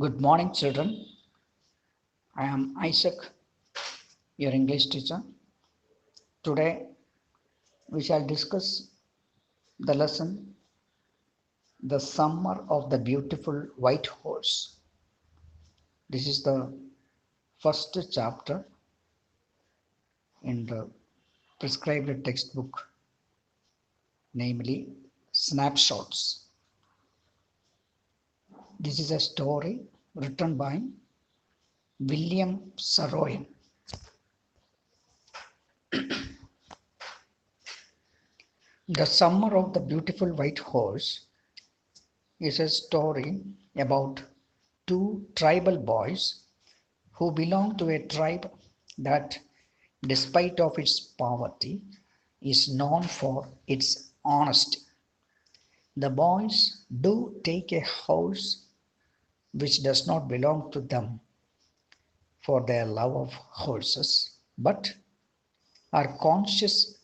Good morning, children. I am Isaac, your English teacher. Today, we shall discuss the lesson The Summer of the Beautiful White Horse. This is the first chapter in the prescribed textbook, namely Snapshots. This is a story written by William Saroyan. The Summer of the Beautiful White Horse is a story about two tribal boys who belong to a tribe that, despite of its poverty, is known for its honesty. The boys do take a horse which does not belong to them for their love of horses, but are conscience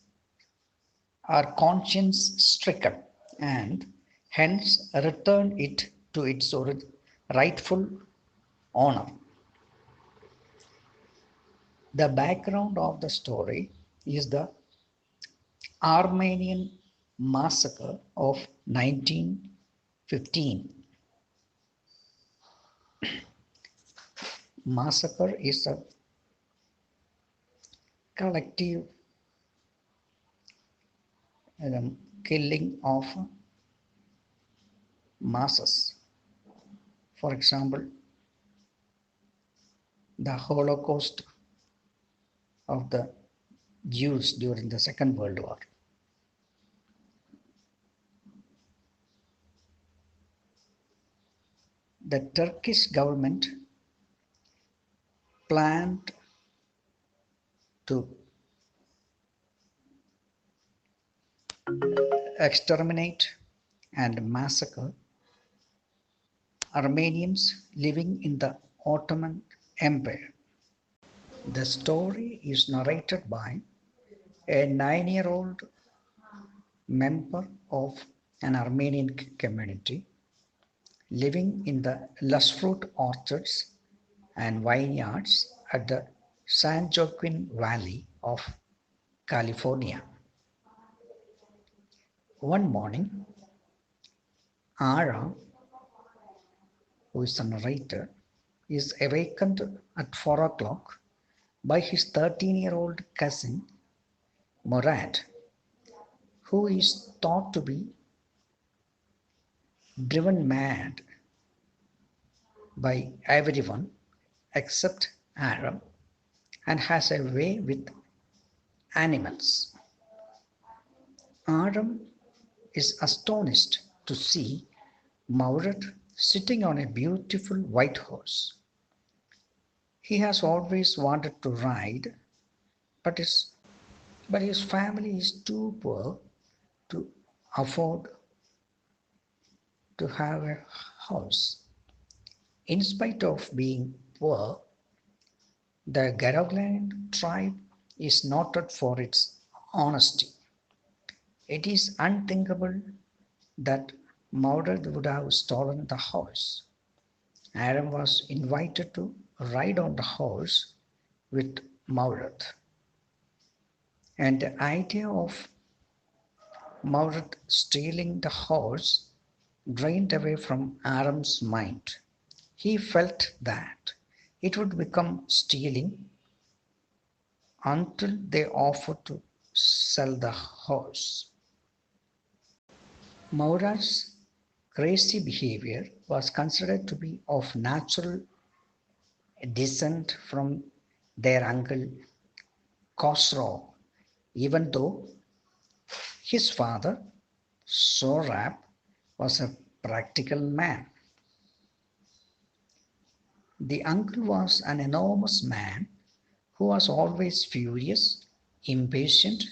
stricken and hence return it to its rightful owner. The background of the story is the Armenian massacre of 1915. Massacre is a collective killing of masses. For example, the Holocaust of the Jews during the Second World War. The Turkish government planned to exterminate and massacre Armenians living in the Ottoman Empire. The story is narrated by a 9-year-old member of an Armenian community living in the lush fruit orchards and vineyards at the San Joaquin Valley of California. One morning, Ara, who is the narrator, is awakened at 4 o'clock by his 13-year-old cousin, Murad, who is thought to be driven mad by everyone except Aram and has a way with animals. Aram is astonished to see Maurad sitting on a beautiful white horse. He has always wanted to ride, but his family is too poor to afford to have a horse. In spite of being poor, the Garoglan tribe is noted for its honesty. It is unthinkable that Maurad would have stolen the horse. Aram was invited to ride on the horse with Maurad. And the idea of Maurad stealing the horse drained away from Aram's mind. He felt that it would become stealing until they offered to sell the horse. Maurad's crazy behavior was considered to be of natural descent from their uncle Khosrow, even though his father, Sorab, was a practical man. The uncle was an enormous man who was always furious, impatient,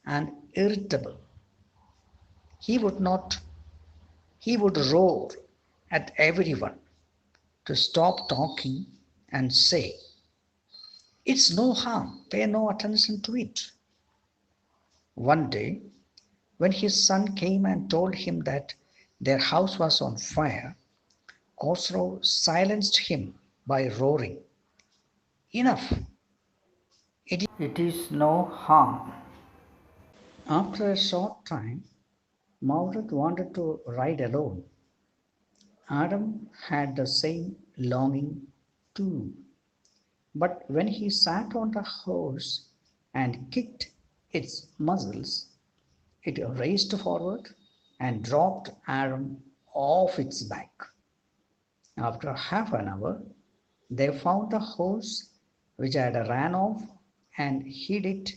and irritable. He would roar at everyone to stop talking and say, "It's no harm, pay no attention to it." One day, when his son came and told him that their house was on fire, Khosrow silenced him by roaring, "Enough! It is no harm." After a short time, Maurud wanted to ride alone. Adam had the same longing too. But when he sat on the horse and kicked its muzzles, it raced forward and dropped Adam off its back. After half an hour, they found the horse which had ran off and hid it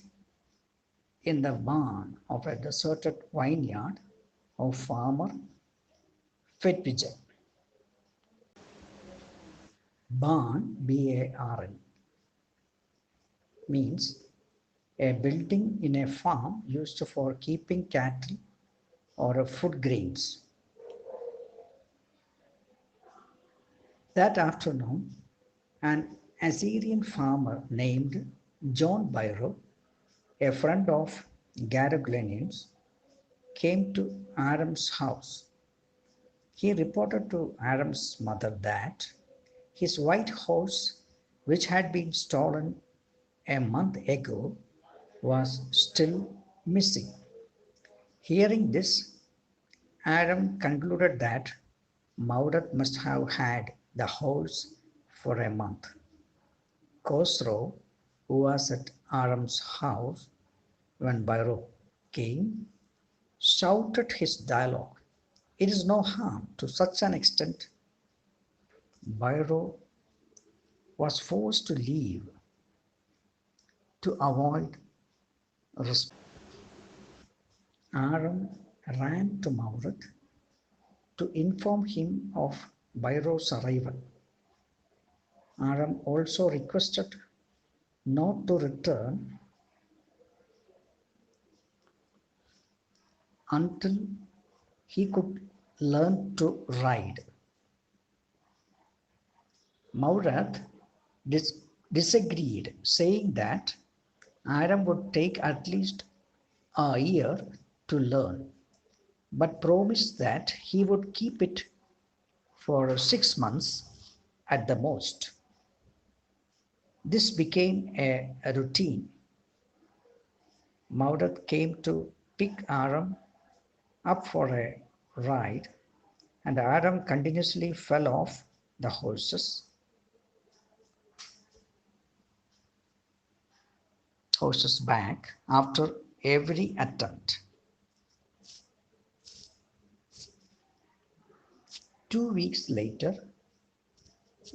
in the barn of a deserted vineyard of farmer Fetwigen. Barn, B-A-R-N, means a building in a farm used for keeping cattle or food grains. That afternoon, an Assyrian farmer named John Byro, a friend of Garaglanians, came to Adam's house. He reported to Adam's mother that his white horse, which had been stolen a month ago, was still missing. Hearing this, Adam concluded that Maudat must have had the horse for a month. Khosrow, who was at Adam's house when Byro came, shouted his dialogue. It is no harm to such an extent. Byro was forced to leave to avoid response. Adam ran to Maurat to inform him of Byro's arrival. Adam also requested not to return until he could learn to ride. Maurat disagreed, saying that Adam would take at least a year to learn, but promised that he would keep it for 6 months at the most. This became a routine. Maudat came to pick Adam up for a ride, and Adam continuously fell off the horse's back after every attempt. 2 weeks later,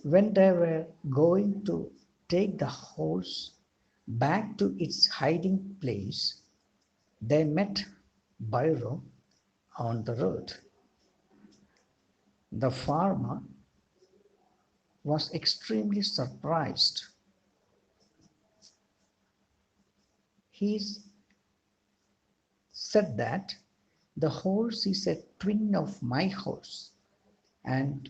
when they were going to take the horse back to its hiding place, they met Byro on the road. The farmer was extremely surprised. He said that the horse is a twin of my horse, and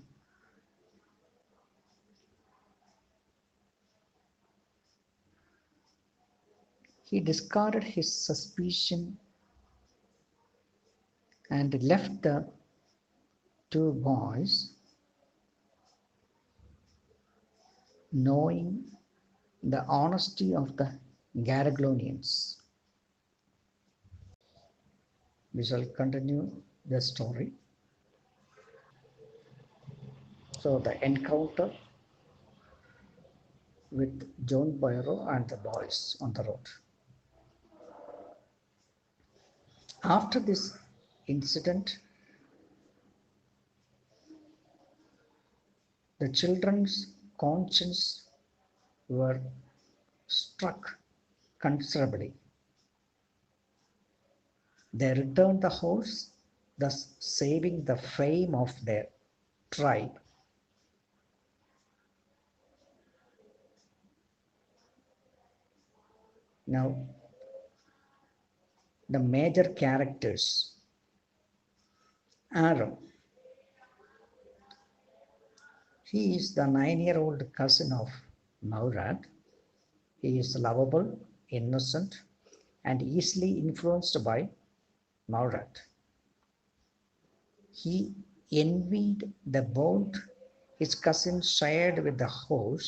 he discarded his suspicion and left the two boys knowing the honesty of the Garaglonians. We shall continue the story. So the encounter with John Byro and the boys on the road. After this incident, the children's conscience were struck considerably. They returned the horse, thus saving the fame of their tribe. Now, the major characters. Aaron. He is the 9-year-old cousin of Maurad. He is lovable, innocent, and easily influenced by Maurad. He envied the bold his cousin shared with the horse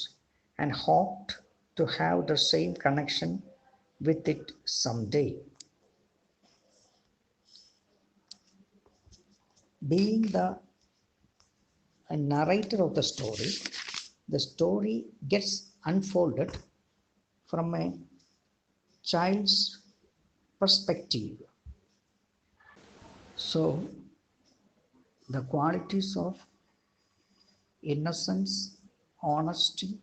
and hoped to have the same connection with it someday. Being the narrator of the story gets unfolded from a child's perspective. So, the qualities of innocence, honesty,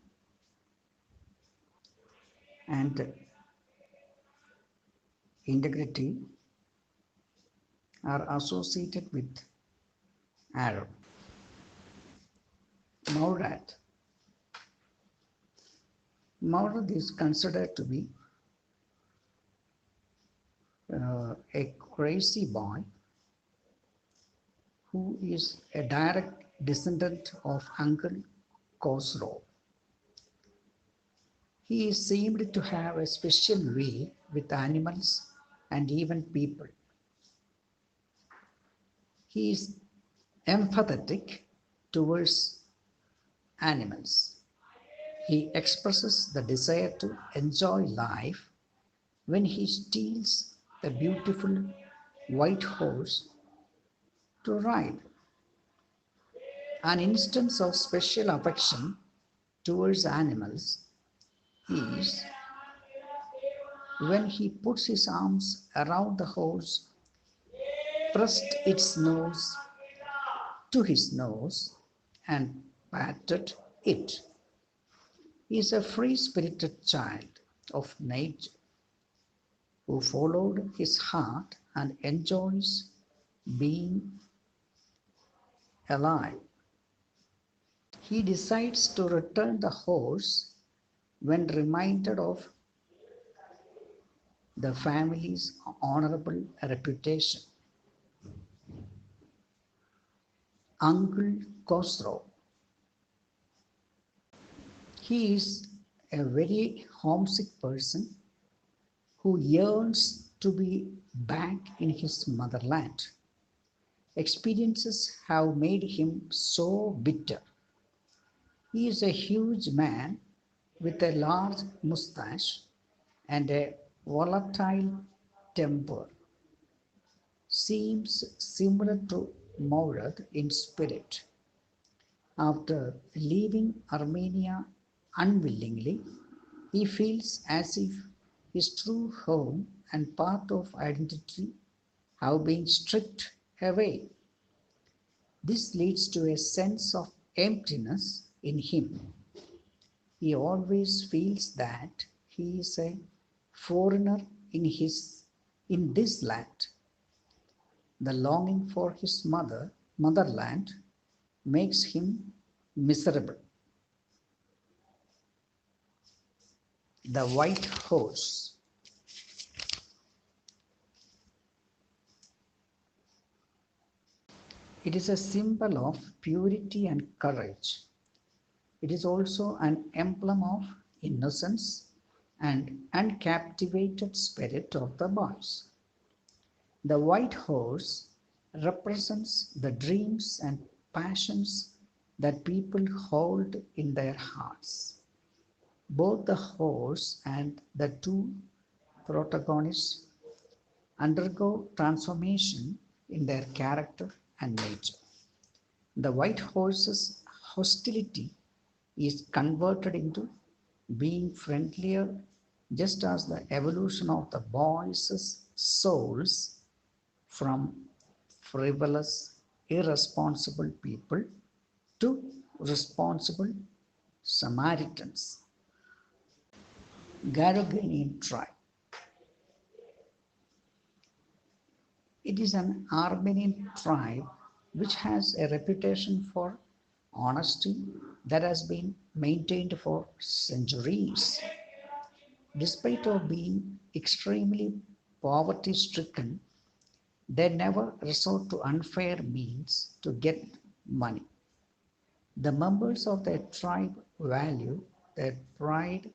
and integrity are associated with Arab. Maurad. Maurad is considered to be a crazy boy who is a direct descendant of Uncle Khosrow. He seemed to have a special way with animals and even people. He is empathetic towards animals. He expresses the desire to enjoy life when he steals the beautiful white horse to ride. An instance of special affection towards animals is when he puts his arms around the horse, pressed its nose to his nose, and patted it. He is a free spirited child of nature who followed his heart and enjoys being alive. He decides to return the horse when reminded of the family's honorable reputation. Uncle Khosrow. He is a very homesick person who yearns to be back in his motherland. Experiences have made him so bitter. He is a huge man with a large mustache and a volatile temper. Seems similar to Maurad in spirit. After leaving Armenia unwillingly, he feels as if his true home and part of identity have been stripped away. This leads to a sense of emptiness in him. He always feels that he is a foreigner in this land. The longing for his motherland makes him miserable. The white horse. It is a symbol of purity and courage. It is also an emblem of innocence and uncaptivated spirit of the boys. The white horse represents the dreams and passions that people hold in their hearts. Both the horse and the two protagonists undergo transformation in their character and nature. The white horse's hostility is converted into being friendlier, just as the evolution of the boys' souls from frivolous, irresponsible people to responsible Samaritans. Garoganian tribe. It is an Armenian tribe which has a reputation for honesty that has been maintained for centuries. Despite of being extremely poverty stricken, they never resort to unfair means to get money. The members of their tribe value their pride,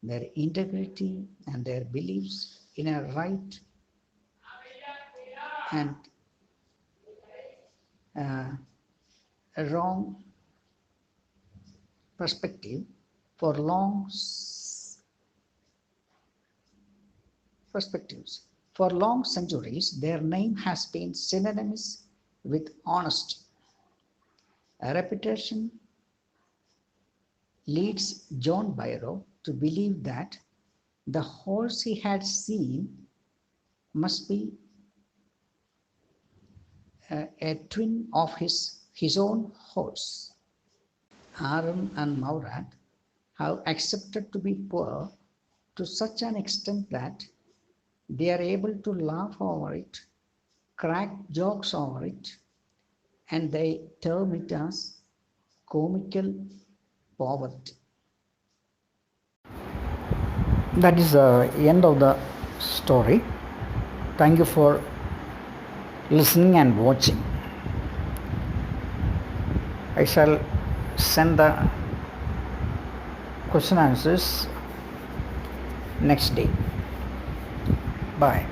their integrity, and their beliefs in a right and a wrong perspective for long perspectives. For long centuries, their name has been synonymous with honesty. A reputation leads John Byrrow to believe that the horse he had seen must be a twin of his own horse. Aaron and Maurad have accepted to be poor to such an extent that they are able to laugh over it, crack jokes over it, and they term it as comical poverty. That is the end of the story. Thank you for listening and watching. I shall send the question answers next day. Bye.